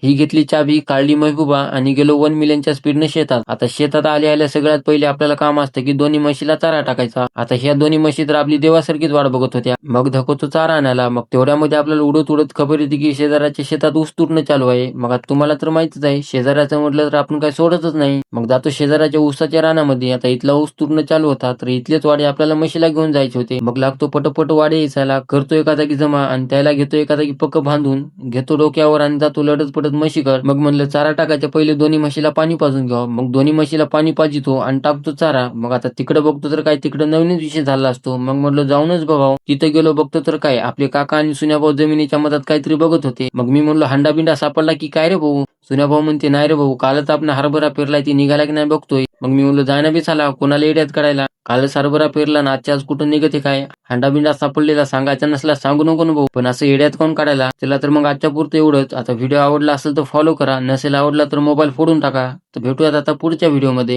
ही घेतली चाबी, काढली महबूबा आणि गेलो 1 मिलियनच्या स्पीडने शेतात. आता शेतात आल्या सगळ्यात पहिले आपल्याला काम असतं की दोन्ही म्हशीला चारा टाकायचा. आता ह्या दोन्ही म्हशी तर आपली देवासारखीच वाट बघत होत्या. मग धकवतो चारा आणायला. मग तेवढ्यामध्ये आपल्याला उडत उडत खबर येते की शेजाऱ्याच्या शेतात ऊस तुटणं चालू आहे. मग आता तुम्हाला तर माहितीच आहे, शेजाऱ्याचं म्हटलं तर आपण काही सोडतच नाही. मग जातो शेजाऱ्याच्या ऊसाच्या रानामध्ये. आता इथला ऊस तुटणं चालू होता, तर इथलेच वाडे आपल्याला म्हशीला घेऊन जायचे होते. मग लागतो पटपट वाडे यायला, करतो एका जागी जमा आणि त्याला घेतो एका जागी पक्क बांधून, घेतो डोक्यावर आणि जातो लढत पडत म्हशीकर. मग म्हणलं चारा टाकायच्या पहिले दोन्ही म्हशीला पाणी पाजून घ्यावं. मग दोन्ही म्हशीला पाणी पाजितो आणि टाकतो चारा. मग आता तिकडे बघतो तर काय तिकडे नवीनच विषय झाला असतो. मग म्हटलं जाऊनच बघावं. तिथे गेलो, बघतो तर काय आपले काका आणि सुन्याभाऊ जमिनीच्या मधात काहीतरी बघत होते. मग मी म्हणलो हांडा बिंडा सापडला की काय रे भाऊ? सुन्याभाऊ म्हणते नाही रे भाऊ, कालच आपण हरभरा पेरलाय, ती निघाला की नाही बघतोय. मग मी म्हणलो जायना बी झाला, कोणाला येड्यात काढायला. कालच हरभरा पेरला ना आजच्या आज कुठं निघते काय? हांडा बिंडा सापडलेला सांगायचा नसला सांगू नको ना भाऊ, पण असं येड्यात कोण काढायला. चला तर मग आजच्या पुरतं एवढंच. आता व्हिडिओ आवडला असेल तर फॉलो करा, नसेल आवडला तर मोबाईल फोडून टाका. तर भेटूयात आता पुढच्या व्हिडिओमध्ये.